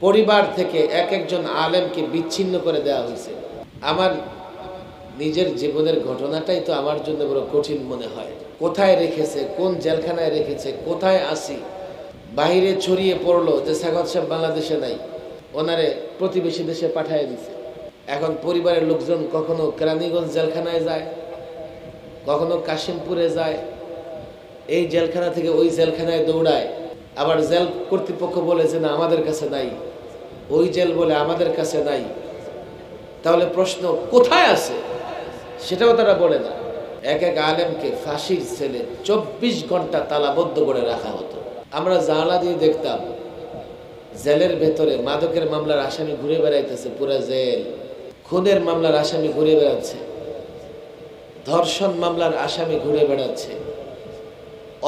পরিবার থেকে এক একজন আলেমকে বিচ্ছিন্ন করে দেওয়া হয়েছে। আমার নিজের জীবনের ঘটনাটাই তো আমার জন্য বড় কঠিন মনে হয়। কোথায় রেখেছে, কোন জেলখানায় রেখেছে, কোথায় আসি, বাহিরে ছড়িয়ে পড়লো যে সাগত সাহেব বাংলাদেশে নাই, ওনারে প্রতিবেশী দেশে পাঠিয়ে দিছে। এখন পরিবারের লোকজন কখনো কেরানীগঞ্জ জেলখানায় যায়, কখনো কাশিমপুরে যায়, এই জেলখানা থেকে ওই জেলখানায় দৌড়ায়। আবার জেল কর্তৃপক্ষ বলে যে না আমাদের কাছে নাই, ওই জেল বলে আমাদের কাছে নাই। তাহলে প্রশ্ন কোথায় আছে সেটাও তারা বলে না। এক এক আলেমকে ফাঁসির সেলে 24 ঘন্টা তালাবদ্ধ করে রাখা হতো। আমরা জানালা দিয়ে দেখতাম জেলের ভেতরে মাদকের মামলার আসামি ঘুরে বেড়াইতেছে, পুরা জেল। খুনের মামলার আসামি ঘুরে বেড়াচ্ছে, ধর্ষণ মামলার আসামি ঘুরে বেড়াচ্ছে,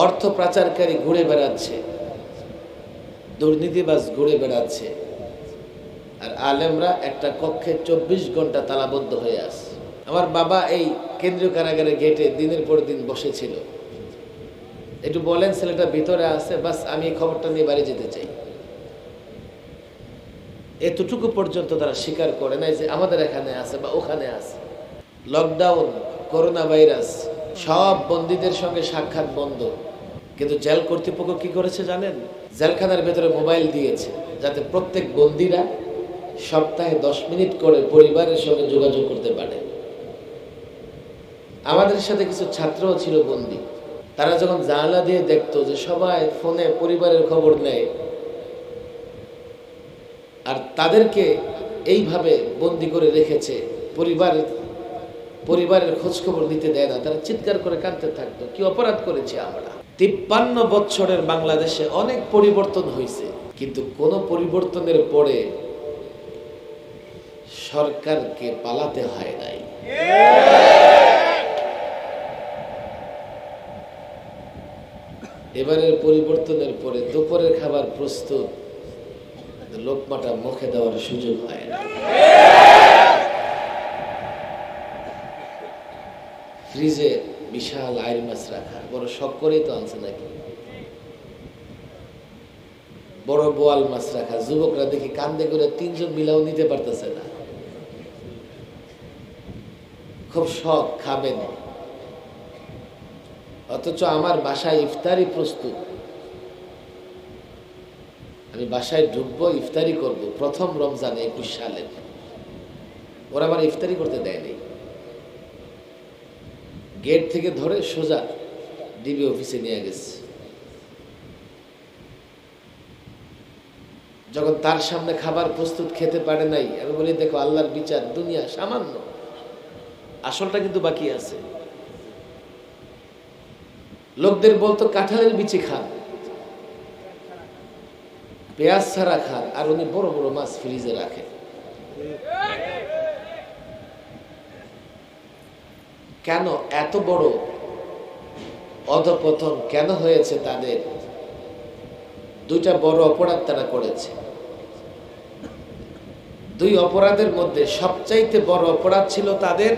অর্থ পাচারকারী ঘুরে বেড়াচ্ছে, দুর্নীতিবাজ ঘুরে বেড়াচ্ছে, আর আলেমরা একটা কক্ষে 24 ঘন্টা তালাবদ্ধ হয়ে আছে। আমার বাবা এই কেন্দ্রীয় কারাগারের গেটে দিনের পর দিন বসেছিল। একটু বলেন ছেলেটা ভিতরে আছে, বাস আমি এই খবরটা নিয়ে বাড়ি যেতে চাই। এতটুকু পর্যন্ত তারা স্বীকার করে নাই যে আমাদের এখানে আছে বা ওখানে আছে। লকডাউন, করোনা ভাইরাস, সব বন্দীদের সঙ্গে সাক্ষাৎ বন্ধ। কিন্তু জেল কর্তৃপক্ষ কি করেছে জানেন? জেলখানার ভেতরে মোবাইল দিয়েছে যাতে প্রত্যেক বন্দীরা সপ্তাহে 10 মিনিট করে পরিবারের সঙ্গে যোগাযোগ করতে পারে। আমাদের সাথে কিছু ছাত্রও ছিল বন্দী। তারা যখন জানালা দিয়ে দেখতো যে সবাই ফোনে পরিবারের খবর নেয়, আর তাদেরকে এইভাবে বন্দী করে রেখেছে, পরিবারের খোঁজ খবর নিতে দেয় না, তারা চিৎকার করে কাঁদতে থাকতো, কি অপরাধ করেছি আমরা। 53 বছরের বাংলাদেশে অনেক পরিবর্তন হয়েছে, কিন্তু কোন পরিবর্তনের পরে সরকারকে পালাতে হয় নাই। এবারের পরিবর্তনের পরে দুপুরের খাবার প্রস্তুত, লোকমাটা মুখে দেওয়ার সুযোগ হয় না। ফ্রিজে বিশাল আইর মাছ রাখা, বড় শখ করেই তো আনছে নাকি। বড় বোয়াল মাছ রাখা, যুবকরা দেখি কান্দে করে 3 জন মিলাও নিতে পারতেছে না, খুব শখ খাবেন। অথচ আমার বাসায় ইফতারি প্রস্তুত, আমি বাসায় ঢুকবো, ইফতারি করব, প্রথম রমজানে 21 সালে। ওরা আমার ইফতারি করতে দেয়নি, গেট থেকে ধরে সোজা ডিবি অফিসে নিয়ে গেছে। যখন তার সামনে খাবার প্রস্তুত, খেতে পারে নাই, আমি বলি দেখো আল্লাহর বিচার, দুনিয়া সামান্য, আসলটা কিন্তু বাকি আছে। লোকদের বলতো কাঁঠালের বিচি খান, পেঁয়াজ ছাড়া খান, আর উনি বড় বড় মাছ ফ্রিজে রাখে। কেন এত বড় অধপতন কেন হয়েছে তাদের? 2টা বড় অপরাধ তারা করেছে। 2 অপরাধের মধ্যে সবচাইতে বড় অপরাধ ছিল তাদের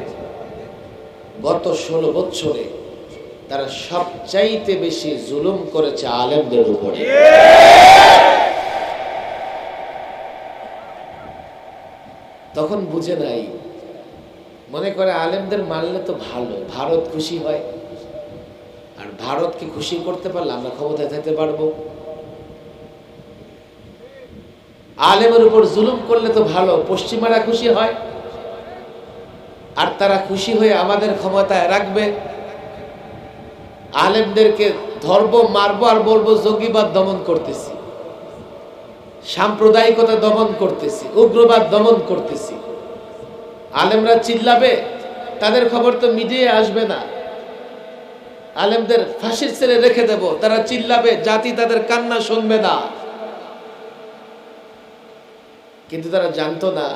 গত 16 বছরে তারা সবচাইতে বেশি জুলুম করেছে আলেমদের উপরে। তখন বুঝে নাই, মনে করে আলেমদের মানলে তো ভালো, ভারত খুশি হয়, আর ভারতকে খুশি করতে পারলে আমরা ক্ষমতায় থাকতে পারবো। আলেমের উপর জুলুম করলে তো ভালো, পশ্চিমারা খুশি হয়, আর তারা খুশি হয়ে আমাদের ক্ষমতায় রাখবে। আলেমদেরকে ধরবো, মারবো, আর বলবো জঙ্গিবাদ দমন করতেছি, সাম্প্রদায়িকতা দমন করতেছি, উগ্রবাদ দমন করতেছি। আলেমরা চিল্লাবে, তাদের খবর তো মিডিয়ায় আসবে না। আলেমদের ফাঁসির সেলে রেখে দেব, তারা চিল্লাবে, জাতি তাদের কান্না শুনবে না। কিন্তু তারা জানতো না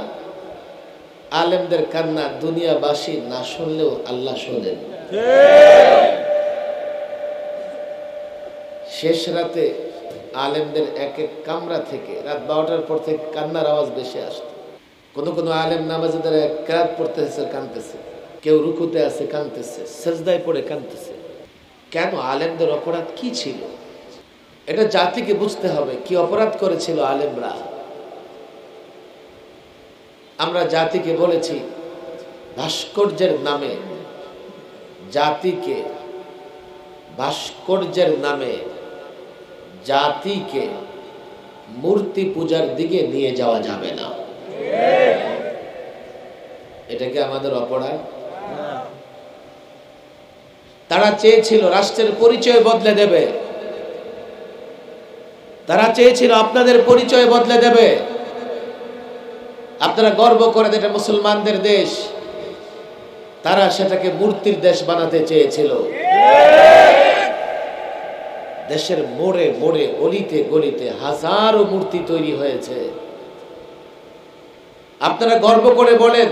আলেমদের কান্না দুনিয়াবাসী না শুনলেও আল্লাহ শোনেন। শেষ রাতে আলেমদের এক এক কামরা থেকে রাত 12টার পর থেকে কান্নার আওয়াজ বেশি আসতো। কোনো আলেম নামাজে দ্বারা কেরাত পড়তেছে, কাঁদতেছে, কেউ রুকুতে আছে কাঁদতেছে, সেজদায় পড়ে কাঁদতেছে। কেন? আলেমদের অপরাধ কি ছিল? এটা জাতিকে বুঝতে হবে, কি অপরাধ করেছিল আলেমরা। আমরা জাতিকে বলেছি ভাস্কর্যের নামে, জাতিকে ভাস্কর্যের নামে জাতিকে মূর্তি পূজার দিকে নিয়ে যাওয়া যাবে না। এটা কি আমাদের অপরাধ? তারা চেয়েছিল রাষ্ট্রের পরিচয় বদলে দেবে, তারা চেয়েছিল আপনাদের পরিচয় বদলে দেবে, আপনারা গর্ব করেন এটা মুসলমানদের দেশ, তারা সেটাকে মূর্তির দেশ বানাতে চেয়েছিল। দেশের মোড়ে মোড়ে অলিতে গলিতে হাজারো মূর্তি তৈরি হয়েছে। আপনারা গর্ব করে বলেন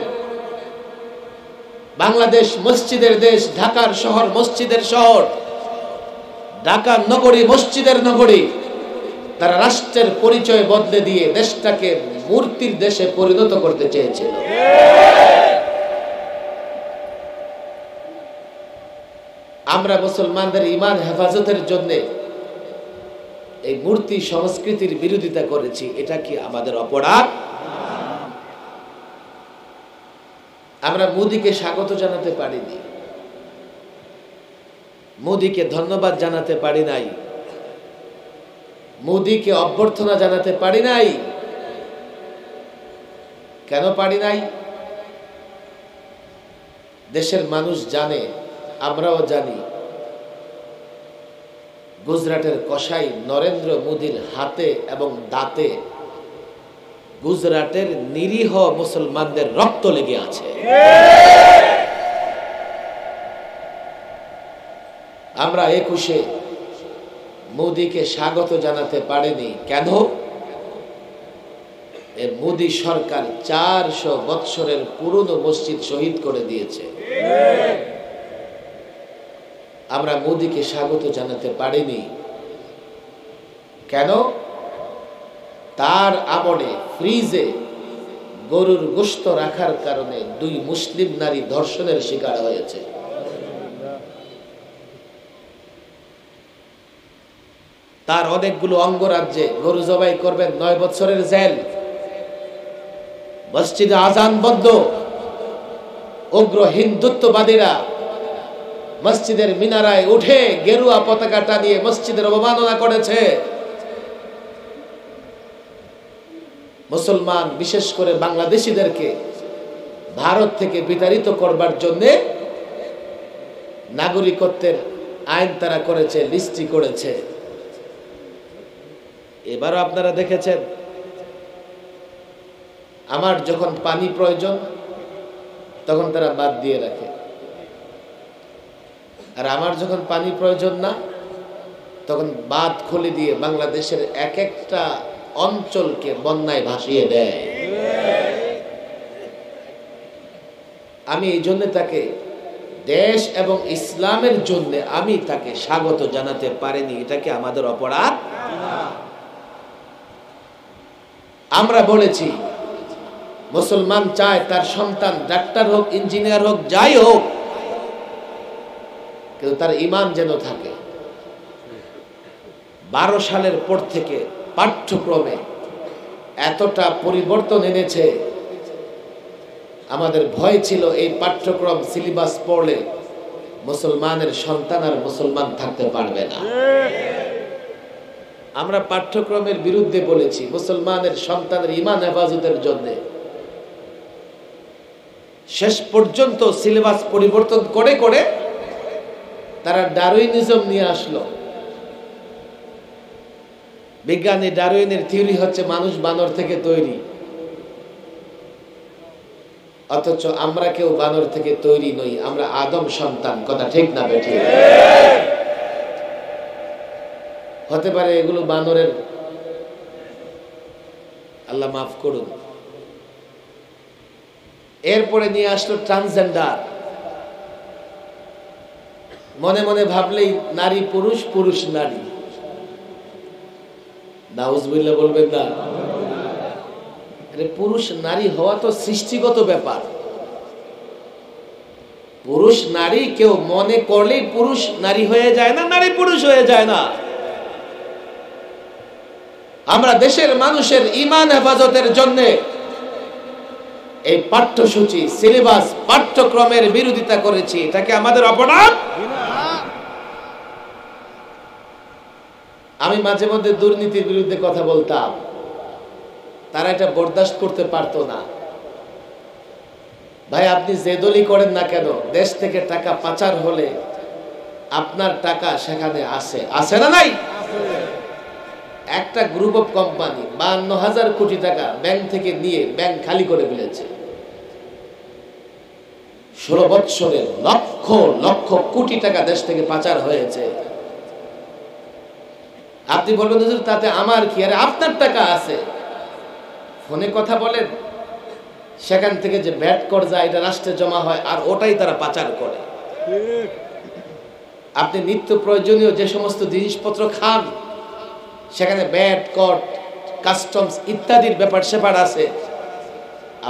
বাংলাদেশ মসজিদের দেশ, ঢাকার শহর মসজিদের শহর, ঢাকা নগরী মসজিদের নগরী। তারা রাষ্ট্রের পরিচয় বদলে দিয়ে দেশটাকে মূর্তির দেশে পরিণত করতে চেয়েছিল। আমরা মুসলমানদের ঈমান হেফাজতের জন্য এই মূর্তি সংস্কৃতির বিরোধিতা করেছি, এটা কি আমাদের অপরাধ? আমরা মোদিকে স্বাগত জানাতে পারিনি, মোদিকে ধন্যবাদ জানাতে পারি নাই, মোদিকে অভ্যর্থনা জানাতে পারি নাই। কেন পারি নাই? দেশের মানুষ জানে, আমরাও জানি, গুজরাটের কসাই নরেন্দ্র মোদির হাতে এবং দাঁতে গুজরাটের নিরীহ মুসলমানদের রক্ত লেগে আছে। আমরা 21-এ মোদিকে স্বাগত জানাতে পারিনি। কেন? মোদি সরকার 400 বৎসরের পুরনো মসজিদ শহীদ করে দিয়েছে। আমরা মোদিকে স্বাগত জানাতে পারিনি। কেন? তার আমলে ফ্রিজে গরুর গোশত রাখার কারণে 2 মুসলিম নারী ধর্ষণের শিকার হয়েছে। তার অনেকগুলো অঙ্গরাজ্যে গরু জবাই করবেন 9 বছরের জেল, মসজিদে আজান বন্ধ। উগ্র হিন্দুত্ববাদীরা মসজিদের মিনারায় উঠে গেরুয়া পতাকা টানিয়ে মসজিদের অবমাননা করেছে। মুসলমান বিশেষ করে বাংলাদেশিদেরকে ভারত থেকে বিতাড়িত করবার জন্য নাগরিকত্বের আইন তারা করেছে, লিস্টি করেছে। এবারও আপনারা দেখেছেন, আমার যখন পানি প্রয়োজন তখন তারা বাদ দিয়ে রাখে, আর আমার যখন পানি প্রয়োজন না তখন বাঁধ খুলে দিয়ে বাংলাদেশের এক একটা অঞ্চলকে বন্যায় ভাসিয়ে দেয়। আমি এই জন্য তাকে দেশ এবং ইসলামের জন্য আমি তাকে স্বাগত জানাতে পারিনি। এটাকে আমাদের অপরাধ? আমরা বলেছি মুসলমান চায় তার সন্তান ডাক্তার হোক, ইঞ্জিনিয়ার হোক, যাই হোক, কিন্তু তার ঈমান যেন থাকে। 12 সালের পর থেকে পাঠ্যক্রমে এতটা পরিবর্তন এনেছে, আমাদের ভয় ছিল এই পাঠ্যক্রম সিলেবাস পড়লে মুসলমানের সন্তান আর মুসলমান থাকতে পারবে না। আমরা পাঠ্যক্রমের বিরুদ্ধে বলেছি মুসলমানের সন্তানের ঈমান হেফাজতের জন্য। শেষ পর্যন্ত সিলেবাস পরিবর্তন করে করে তারা ডারউইনিজম নিয়ে আসলো। বিজ্ঞানী ডারউইনের থিওরি হচ্ছে মানুষ বানর থেকে তৈরি, অথচ আমরা কেউ বানর থেকে তৈরি নই, আমরা আদম সন্তান। কথা ঠিক না বেঠিক? হতে পারে এগুলো বানরের, আল্লাহ মাফ করুন। এরপরে নিয়ে আসলো ট্রান্সজেন্ডার। মনে মনে ভাবলেই নারী পুরুষ, পুরুষ নারী। নাউজুবিল্লাহ বলবেন না? পুরুষ নারী হওয়া তো সৃষ্টিগত ব্যাপার। পুরুষ নারী কেউ মনে করলেই পুরুষ নারী হয়ে যায় না, নারী পুরুষ হয়ে যায় না। আমরা দেশের মানুষের ঈমান হেফাজতের জন্য এই পাঠ্যসূচি সিলেবাস পাঠ্যক্রমের বিরোধিতা করেছি, এটাকে আমাদের অপরাধ। আমি মাঝে মধ্যে দুর্নীতির বিরুদ্ধে কথা বলতাম, তারা এটা বরদাস্ত করতে পারতো না। ভাই আপনি যে দলই করেন না কেন, দেশ থেকে টাকা পাচার হলে আপনার টাকা সেখানে আছে না নাই? একটা গ্রুপ অফ কোম্পানি 52,000 কোটি টাকা ব্যাংক থেকে নিয়ে ব্যাংক খালি করে ফেলেছে। 16 বছরে লক্ষ লক্ষ কোটি টাকা দেশ থেকে পাচার হয়েছে। আপনি বলবেন হুজুর তাতে আমার কি? আরে আপনার টাকা আছে, ফোনে কথা বলেন, সেখান থেকে যে ভ্যাট কর যায় এটা রাষ্ট্রে জমা হয়, আর ওটাই তারা পাচার করে। আপনি নিত্য প্রয়োজনীয় যে সমস্ত জিনিসপত্র খান, সেখানে ভ্যাট কর কাস্টমস ইত্যাদির ব্যাপার স্যাপার আছে,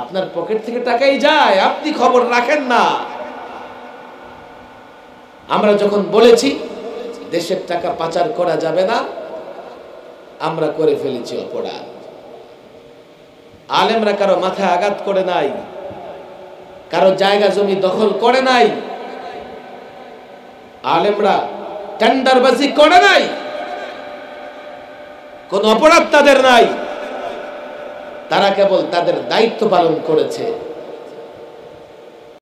আপনার পকেট থেকে টাকাই যায়, আপনি খবর রাখেন না। আমরা যখন বলেছি দেশের টাকা পাচার করা যাবে না, আমরা করে ফেলেছি অপরাধ। আলেমরা কারো মাথায় আঘাত করে নাই, কারো জায়গা জমি দখল করে নাই, আলেমরা টেন্ডারবাজি করে নাই, কোন অপরাধ তাদের নাই। তারা কেবল তাদের দায়িত্ব পালন করেছে।